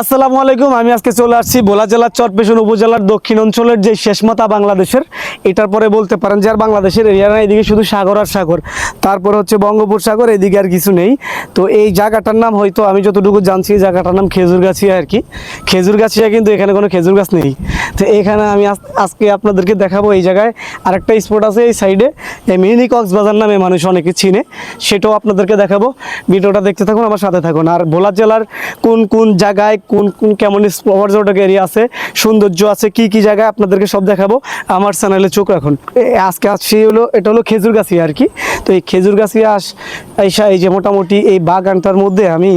আসসালামু আলাইকুম। আমি আজকে চলে আসছি ভোলা জেলার চরপেশন উপজেলার দক্ষিণ অঞ্চলের যে শেষ মাথা বাংলাদেশের, এটার পরে বলতে পারেন যে আর বাংলাদেশের এরিয়া না, এদিকে শুধু সাগর আর সাগর, তারপর হচ্ছে বঙ্গোপসাগর, এদিকে আর কিছু নেই। তো এই জায়গাটার নাম হয়তো আমি যতটুকু জানছি জায়গাটার নাম খেজুরগাছিয়া আর কি। খেজুরগাছিয়া, কিন্তু এখানে কোনো খেজুর গাছ নেই। তো এখানে আমি আজকে আপনাদেরকে দেখাবো এই জায়গায় আরেকটা স্পট আছে এই সাইডে, মিনি কক্সবাজার নামে মানুষ অনেকে চিনে, সেটাও আপনাদেরকে দেখাবো। ভিডিওটা দেখতে থাকুন, আমার সাথে থাকুন। আর ভোলা জেলার কোন কোন জায়গায় কোন কোন কেমন পর্যটক এরিয়া আছে, সৌন্দর্য আছে, কি কি জায়গায় আপনাদেরকে সব দেখাবো। আমার চ্যানেলে চোখ রাখুন। আজকে আসছি এটা হলো খেজুরগাছিয়া আর কি। তো এই খেজুরগাছিয়া এই যে মোটামুটি এই বাগানটার মধ্যে আমি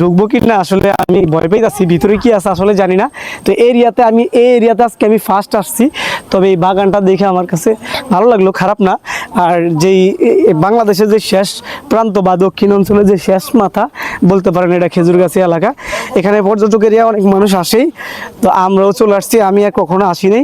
ঢুকবো কি না আসলে আমি ভয় পেয়ে যাচ্ছি, ভিতরে কি আছে আসলে জানি না। তো এই এরিয়াতে আজকে আমি ফার্স্ট আসছি। তবে এই বাগানটা দেখে আমার কাছে ভালো লাগলো, খারাপ না। আর যেই বাংলাদেশের যে শেষ প্রান্ত বা দক্ষিণ অঞ্চলের যে শেষ মাথা বলতে পারেন, এটা খেজুরগাছিয়া এলাকা। এখানে পর্যটক এরিয়া অনেক মানুষ আসেই, তো আমরাও চলে আসছি। আমি আর কখনো আসিনি,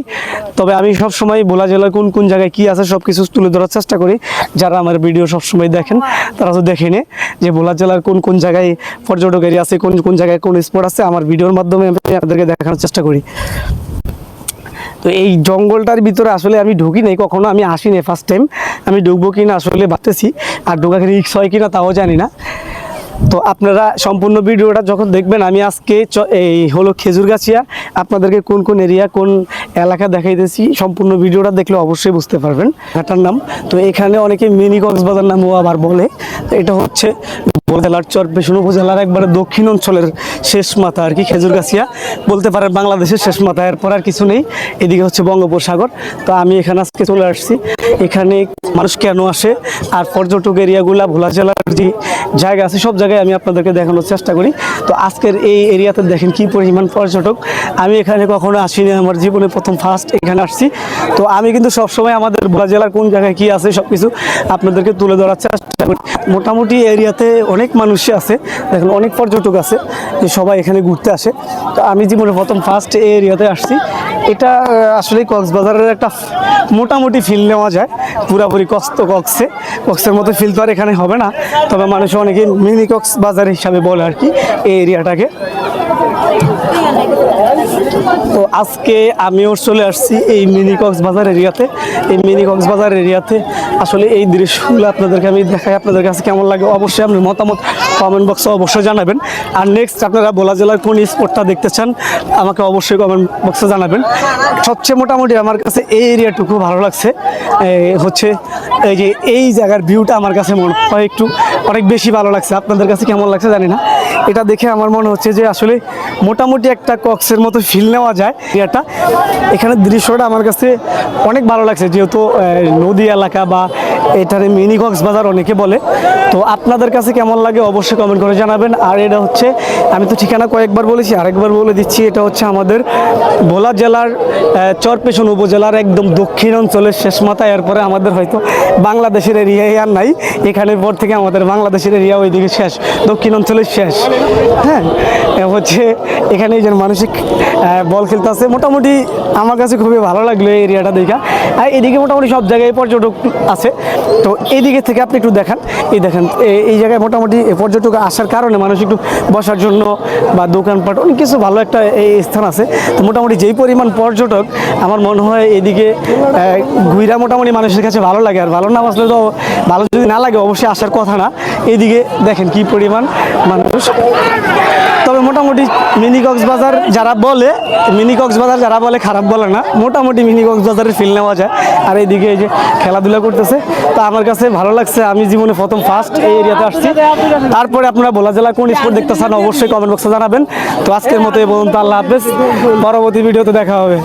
তবে আমি সবসময় ভোলা জেলার কোন কোন জায়গায় কি আছে সব কিছু তুলে ধরার চেষ্টা করি। যারা আমার ভিডিও সবসময় দেখেন তারা তো দেখেনি যে ভোলা জেলার কোন কোন জায়গায় পর্যটক এরিয়া আছে, কোন কোন জায়গায় কোন স্পট আছে, আমার ভিডিওর মাধ্যমে আমি আপনাদেরকে দেখানোর চেষ্টা করি। তো এই জঙ্গলটার ভিতরে আসলে আমি ঢুকি নাই কখনো, আমি আসিনি, ফার্স্ট টাইম। আমি ঢুকবো কিনা আসলে ভাবতেছি, আর ঢোকা রিস্ক হয় কিনা তাও জানি না। তো আপনারা সম্পূর্ণ ভিডিওটা যখন দেখবেন, আমি আজকে এই হলো খেজুরগাছিয়া, আপনাদেরকে কোন কোন এরিয়া কোন এলাকা দেখাইতেছি, সম্পূর্ণ ভিডিওটা দেখলে অবশ্যই বুঝতে পারবেন ঘাটার নাম। তো এখানে অনেকে মিনি কক্সবাজার নামও আবার বলে। তো এটা হচ্ছে জেলার চরপেশন উপজেলার একবারে দক্ষিণ অঞ্চলের শেষ মাথা আর কি খেজুরগাছিয়া, বলতে পারেন বাংলাদেশের শেষ মাথা, এরপর আর কিছু নেই। এদিকে হচ্ছে বঙ্গোপসাগর। তো আমি এখানে আজকে চলে আসছি। এখানে মানুষ কেন আসে আর পর্যটক এরিয়াগুলা ভোলা জেলার যে জায়গা আছে সব জায়গায় আমি আপনাদেরকে দেখানোর চেষ্টা করি। তো আজকের এই এরিয়াতে দেখেন কি পরিমাণ পর্যটক। আমি এখানে কখনো আসিনি, আমার জীবনে প্রথম ফার্স্ট এখানে আসছি। তো আমি কিন্তু সবসময় আমাদের ভোলা জেলার কোন জায়গায় কি আছে সব কিছু আপনাদেরকে তুলে ধরার চেষ্টা করি। মোটামুটি এরিয়াতে অনেক মানুষ আছে, দেখেন অনেক পর্যটক আছে, যে সবাই এখানে ঘুরতে আসে। তো আমি জীবনে প্রথম ফার্স্ট এই এরিয়াতে আসছি। এটা আসলে কক্সবাজারের একটা মোটামুটি ফিল নেওয়া যায়, পুরাপুরি কক্সের মতো ফিল তো আর এখানে হবে না, তবে মানুষ অনেকে মিনি কক্সবাজার হিসাবে বলে আর কি এই এরিয়াটাকে। তো আজকে আমিও চলে আসছি এই মিনি কক্সবাজার এরিয়াতে। এই মিনি কক্সবাজার এরিয়াতে আসলে এই দৃশ্যগুলো আপনাদেরকে আমি দেখাই, আপনাদের কাছে কেমন লাগে অবশ্যই আপনার মতামত কমেন্ট বক্সে অবশ্যই জানাবেন। আর নেক্সট আপনারা ভোলা জেলার কোন স্পটটা দেখতে চান আমাকে অবশ্যই কমেন্ট বক্সে জানাবেন। সবচেয়ে মোটামুটি আমার কাছে এই এরিয়াটুকু ভালো লাগছে, হচ্ছে এই যে এই জায়গার ভিউটা আমার কাছে মনে হয় একটু অনেক বেশি ভালো লাগছে। আপনাদের কাছে কেমন লাগছে জানি না। এটা দেখে আমার মনে হচ্ছে যে আসলে মোটামুটি একটা কক্সের মতো ফিল নেওয়া যায় এরিয়াটা। এখানে দৃশ্যটা আমার কাছে অনেক ভালো লাগছে, যেহেতু নদী এলাকা বা এটারে মিনি কক্সবাজার অনেকে বলে। তো আপনাদের কাছে কেমন লাগে অবশ্যই কমেন্ট করে জানাবেন। আর এটা হচ্ছে, আমি তো ঠিকানা কয়েকবার বলেছি, আরেকবার বলে দিচ্ছি, এটা হচ্ছে আমাদের ভোলা জেলার চরপেশন উপজেলার একদম দক্ষিণ অঞ্চলের শেষ মাথায়। এরপরে আমাদের হয়তো বাংলাদেশের এরিয়াই আর নাই, এখানের পর থেকে আমাদের বাংলাদেশের এরিয়া ওইদিকে শেষ, দক্ষিণ অঞ্চলের শেষ। হ্যাঁ, হচ্ছে এখানে এই যে মানসিক বল খেলতে আছে, মোটামুটি আমার কাছে খুবই ভালো লাগলো এই এরিয়াটা দেখা। আর এদিকে মোটামুটি সব জায়গায় পর্যটক আছে। তো এইদিকে থেকে আপনি একটু দেখান, এই দেখেন এই জায়গায় মোটামুটি পর্যটক আসার কারণে মানুষ একটু বসার জন্য বা দোকানপাট অনেক কিছু ভালো একটা এই স্থান আছে। তো মোটামুটি যেই পরিমাণ পর্যটক, আমার মনে হয় এদিকে ঘুরা মোটামুটি মানুষের কাছে ভালো লাগে। আর ভালো না বাসলে তো, ভালো যদি না লাগে অবশ্যই আসার কথা না। এইদিকে দেখেন কি পরিমাণ মানুষ। তবে মোটামুটি মিনি কক্সবাজার যারা বলে খারাপ বলে না, মোটামুটি মিনি কক্সবাজারের ফিল নেওয়া যায়। আর এইদিকে এই যে খেলাধুলা করতেছে, তো আমার কাছে ভালো লাগছে। আমি জীবনে প্রথম ফার্স্ট এই এরিয়াতে আসছি। তারপরে আপনারা ভোলা জেলার কোন স্পট দেখতে চান অবশ্যই কমেন্ট বক্সে জানাবেন। তো আজকের মতো এই পর্যন্ত, আল্লাহ হাফেজ, পরবর্তী ভিডিওতে দেখা হবে।